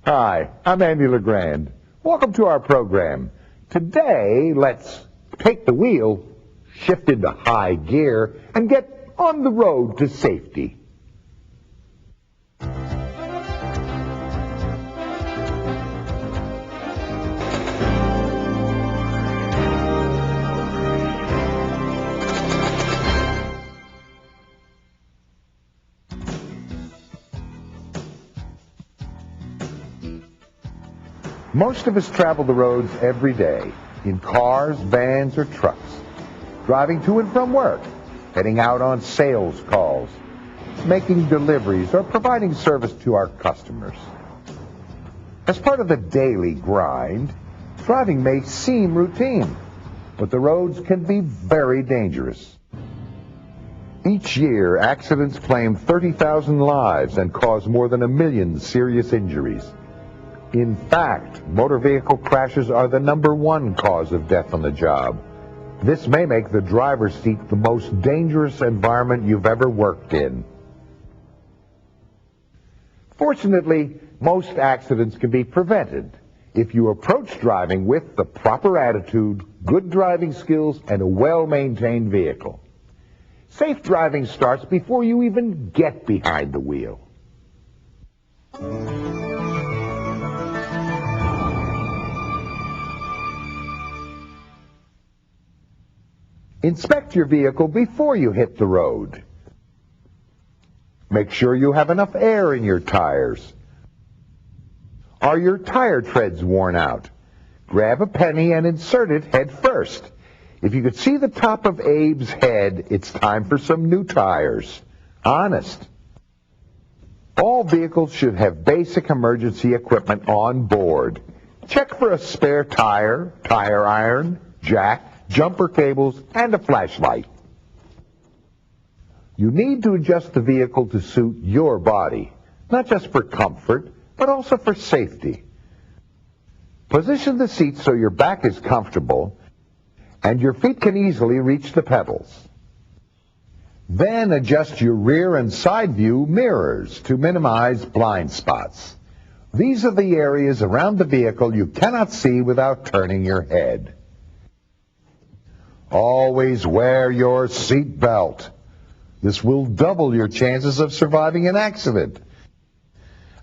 Hi, I'm Andy LeGrand. Welcome to our program. Today, let's take the wheel, shift into high gear, and get on the road to safety. Most of us travel the roads every day, in cars, vans, or trucks, driving to and from work, heading out on sales calls, making deliveries, or providing service to our customers. As part of the daily grind, driving may seem routine, but the roads can be very dangerous. Each year, accidents claim 30,000 lives and cause more than 1 million serious injuries. In fact, motor vehicle crashes are the #1 cause of death on the job. This may make the driver's seat the most dangerous environment you've ever worked in. Fortunately, most accidents can be prevented if you approach driving with the proper attitude, good driving skills, and a well-maintained vehicle. Safe driving starts before you even get behind the wheel. Inspect your vehicle before you hit the road. Make sure you have enough air in your tires. Are your tire treads worn out? Grab a penny and insert it head first. If you could see the top of Abe's head, it's time for some new tires. Honest. All vehicles should have basic emergency equipment on board. Check for a spare tire, tire iron, jack, jumper cables, and a flashlight. You need to adjust the vehicle to suit your body, not just for comfort, but also for safety. Position the seat so your back is comfortable and your feet can easily reach the pedals. Then adjust your rear and side view mirrors to minimize blind spots. These are the areas around the vehicle you cannot see without turning your head. Always wear your seat belt. This will double your chances of surviving an accident.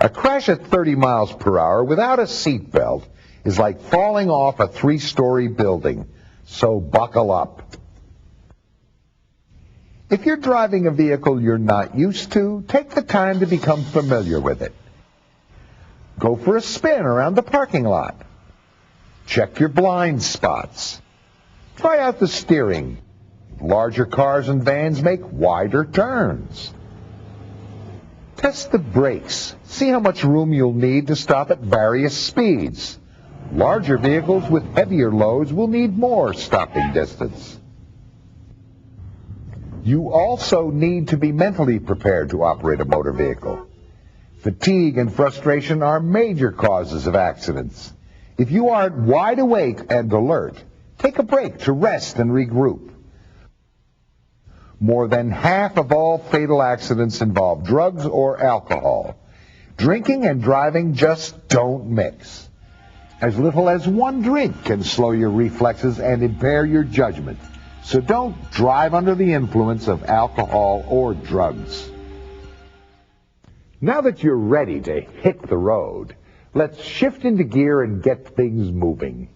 A crash at 30 miles per hour without a seat belt is like falling off a 3-story building, so buckle up. If you're driving a vehicle you're not used to, take the time to become familiar with it. Go for a spin around the parking lot. Check your blind spots. Try out the steering. Larger cars and vans make wider turns. Test the brakes. See how much room you'll need to stop at various speeds. Larger vehicles with heavier loads will need more stopping distance. You also need to be mentally prepared to operate a motor vehicle. Fatigue and frustration are major causes of accidents. If you aren't wide awake and alert, take a break to rest and regroup. More than half of all fatal accidents involve drugs or alcohol. Drinking and driving just don't mix. As little as 1 drink can slow your reflexes and impair your judgment. So don't drive under the influence of alcohol or drugs. Now that you're ready to hit the road, let's shift into gear and get things moving.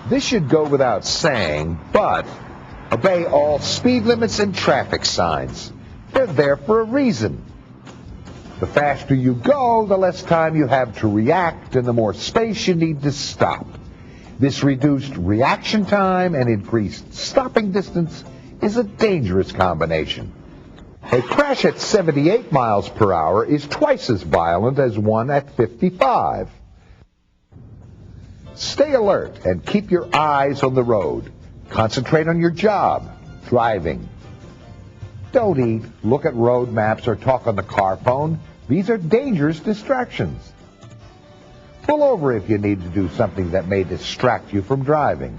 This should go without saying, but obey all speed limits and traffic signs. They're there for a reason. The faster you go, the less time you have to react and the more space you need to stop. This reduced reaction time and increased stopping distance is a dangerous combination. A crash at 78 miles per hour is twice as violent as one at 55. Stay alert and keep your eyes on the road. Concentrate on your job, driving. Don't eat, look at road maps, or talk on the car phone. These are dangerous distractions. Pull over if you need to do something that may distract you from driving.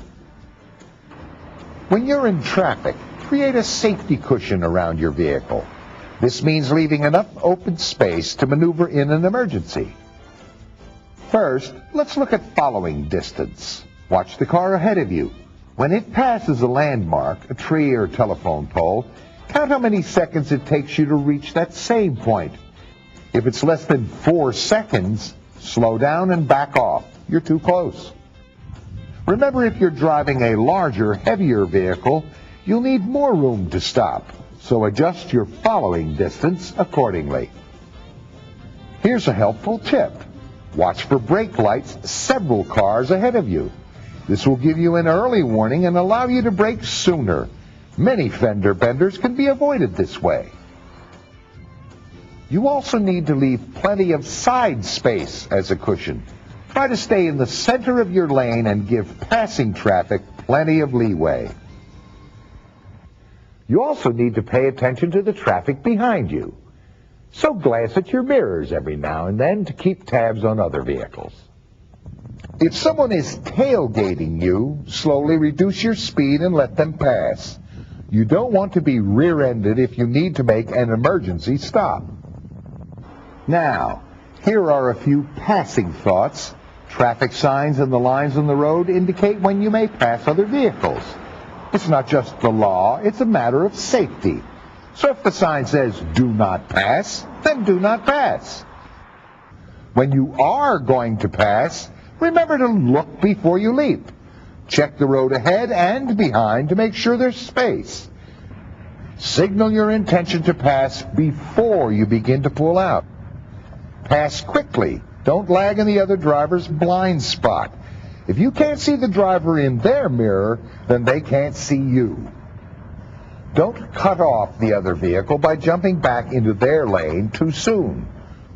When you're in traffic, create a safety cushion around your vehicle. This means leaving enough open space to maneuver in an emergency. First, let's look at following distance. Watch the car ahead of you. When it passes a landmark, a tree or telephone pole, count how many seconds it takes you to reach that same point. If it's less than 4 seconds, slow down and back off. You're too close. Remember, if you're driving a larger, heavier vehicle, you'll need more room to stop, so adjust your following distance accordingly. Here's a helpful tip. Watch for brake lights several cars ahead of you. This will give you an early warning and allow you to brake sooner. Many fender benders can be avoided this way. You also need to leave plenty of side space as a cushion. Try to stay in the center of your lane and give passing traffic plenty of leeway. You also need to pay attention to the traffic behind you. So glance at your mirrors every now and then to keep tabs on other vehicles. If someone is tailgating you, slowly reduce your speed and let them pass. You don't want to be rear-ended if you need to make an emergency stop. Now, here are a few passing thoughts. Traffic signs and the lines on the road indicate when you may pass other vehicles. It's not just the law, it's a matter of safety. So if the sign says, "Do not pass," then do not pass. When you are going to pass, remember to look before you leap. Check the road ahead and behind to make sure there's space. Signal your intention to pass before you begin to pull out. Pass quickly. Don't lag in the other driver's blind spot. If you can't see the driver in their mirror, then they can't see you. Don't cut off the other vehicle by jumping back into their lane too soon.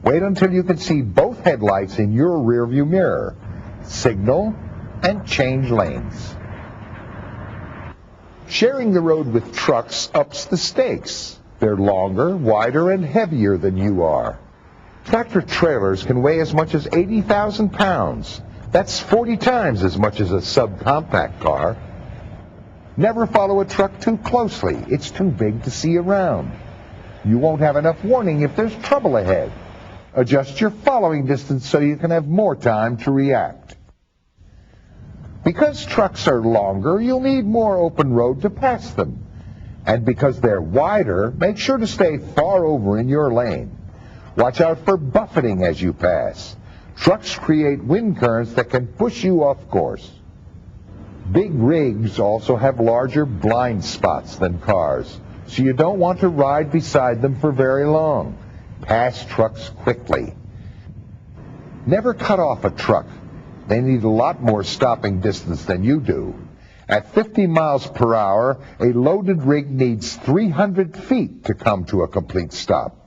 Wait until you can see both headlights in your rearview mirror. Signal and change lanes. Sharing the road with trucks ups the stakes. They're longer, wider, and heavier than you are. Tractor trailers can weigh as much as 80,000 pounds. That's 40 times as much as a subcompact car. Never follow a truck too closely. It's too big to see around. You won't have enough warning if there's trouble ahead. Adjust your following distance so you can have more time to react. Because trucks are longer, you'll need more open road to pass them. And because they're wider, make sure to stay far over in your lane. Watch out for buffeting as you pass. Trucks create wind currents that can push you off course. Big rigs also have larger blind spots than cars, so you don't want to ride beside them for very long. Pass trucks quickly. Never cut off a truck. They need a lot more stopping distance than you do. At 50 miles per hour, a loaded rig needs 300 feet to come to a complete stop.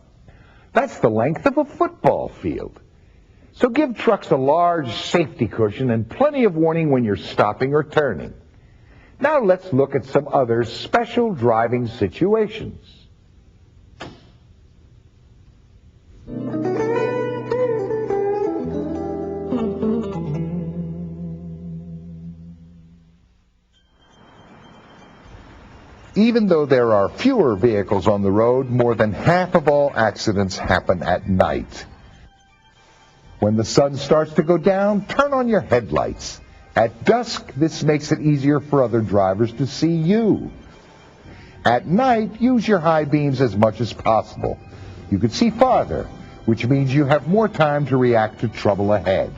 That's the length of a football field. So give trucks a large safety cushion and plenty of warning when you're stopping or turning. Now let's look at some other special driving situations. Even though there are fewer vehicles on the road, more than half of all accidents happen at night. When the sun starts to go down, turn on your headlights. At dusk, this makes it easier for other drivers to see you. At night, use your high beams as much as possible. You can see farther, which means you have more time to react to trouble ahead.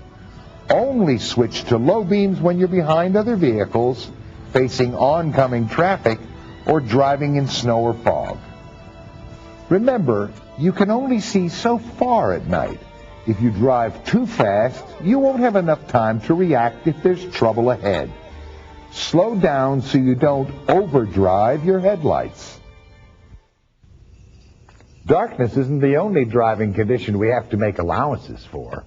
Only switch to low beams when you're behind other vehicles, facing oncoming traffic, or driving in snow or fog. Remember, you can only see so far at night. If you drive too fast, you won't have enough time to react if there's trouble ahead. Slow down so you don't overdrive your headlights. Darkness isn't the only driving condition we have to make allowances for.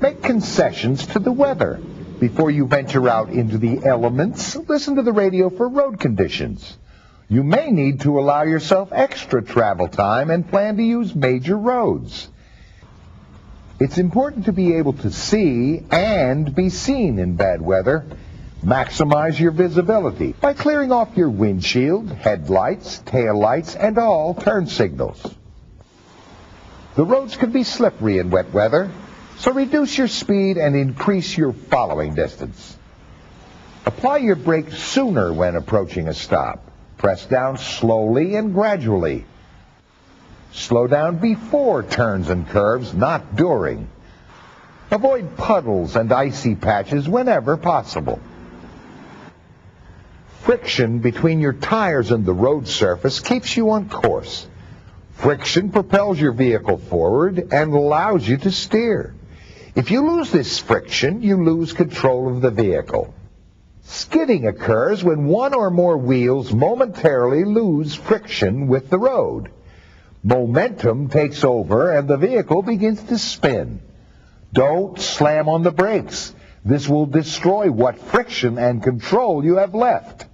Make concessions to the weather. Before you venture out into the elements, listen to the radio for road conditions. You may need to allow yourself extra travel time and plan to use major roads. It's important to be able to see and be seen in bad weather. Maximize your visibility by clearing off your windshield, headlights, taillights, and all turn signals. The roads can be slippery in wet weather, so reduce your speed and increase your following distance. Apply your brakes sooner when approaching a stop. Press down slowly and gradually. Slow down before turns and curves, not during. Avoid puddles and icy patches whenever possible. Friction between your tires and the road surface keeps you on course. Friction propels your vehicle forward and allows you to steer. If you lose this friction, you lose control of the vehicle. Skidding occurs when one or more wheels momentarily lose friction with the road. Momentum takes over and the vehicle begins to spin. Don't slam on the brakes. This will destroy what friction and control you have left.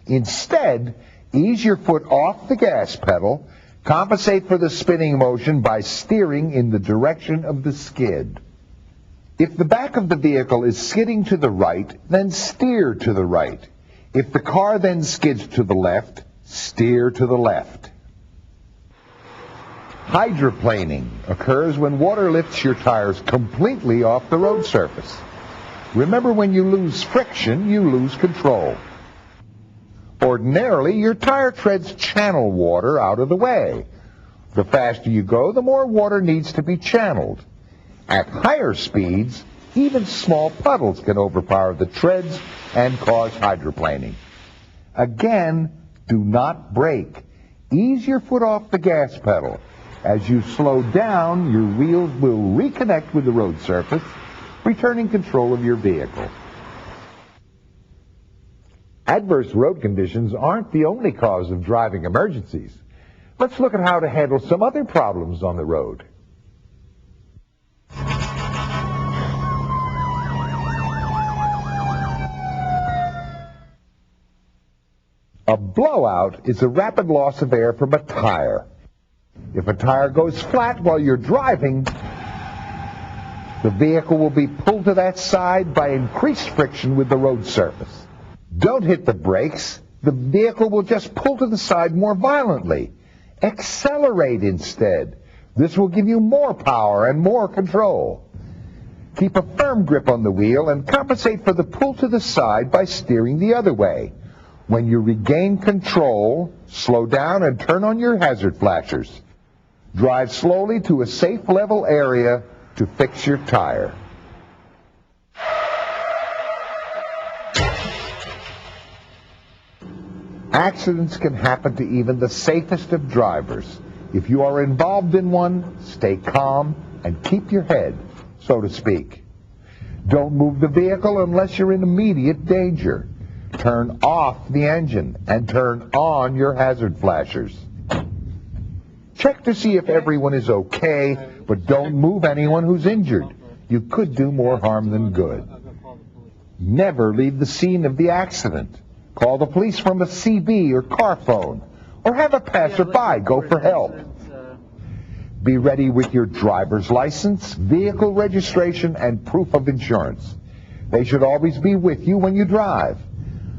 Instead, ease your foot off the gas pedal. Compensate for the spinning motion by steering in the direction of the skid. If the back of the vehicle is skidding to the right, then steer to the right. If the car then skids to the left, steer to the left. Hydroplaning occurs when water lifts your tires completely off the road surface. Remember, when you lose friction, you lose control. Ordinarily, your tire treads channel water out of the way. The faster you go, the more water needs to be channeled. At higher speeds, even small puddles can overpower the treads and cause hydroplaning. Again, do not brake. Ease your foot off the gas pedal. As you slow down, your wheels will reconnect with the road surface, returning control of your vehicle. Adverse road conditions aren't the only cause of driving emergencies. Let's look at how to handle some other problems on the road. A blowout is a rapid loss of air from a tire. If a tire goes flat while you're driving, the vehicle will be pulled to that side by increased friction with the road surface. Don't hit the brakes. The vehicle will just pull to the side more violently. Accelerate instead. This will give you more power and more control. Keep a firm grip on the wheel and compensate for the pull to the side by steering the other way. When you regain control, slow down and turn on your hazard flashers. Drive slowly to a safe level area to fix your tire. Accidents can happen to even the safest of drivers. If you are involved in one, stay calm and keep your head, so to speak. Don't move the vehicle unless you're in immediate danger. Turn off the engine and turn on your hazard flashers. Check to see if everyone is okay, but don't move anyone who's injured. You could do more harm than good. Never leave the scene of the accident. Call the police from a CB or car phone, or have a passerby go for help. Be ready with your driver's license, vehicle registration, and proof of insurance. They should always be with you when you drive.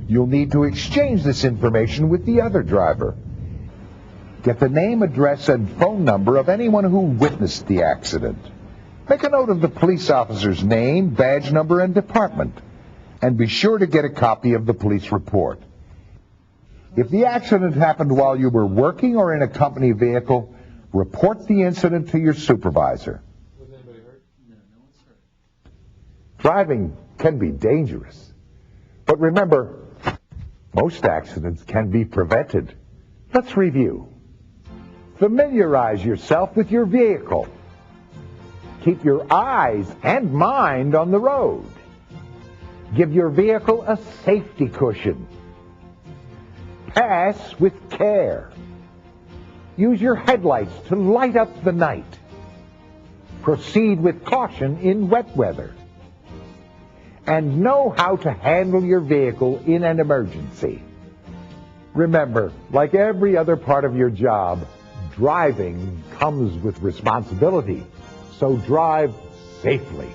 You'll need to exchange this information with the other driver. Get the name, address, and phone number of anyone who witnessed the accident. Make a note of the police officer's name, badge number, and department. And be sure to get a copy of the police report. If the accident happened while you were working or in a company vehicle, report the incident to your supervisor. Was anybody hurt? No, no one's hurt. Driving can be dangerous. But remember, most accidents can be prevented. Let's review. Familiarize yourself with your vehicle. Keep your eyes and mind on the road. Give your vehicle a safety cushion. Pass with care. Use your headlights to light up the night. Proceed with caution in wet weather. And know how to handle your vehicle in an emergency. Remember, like every other part of your job, driving comes with responsibility. So drive safely.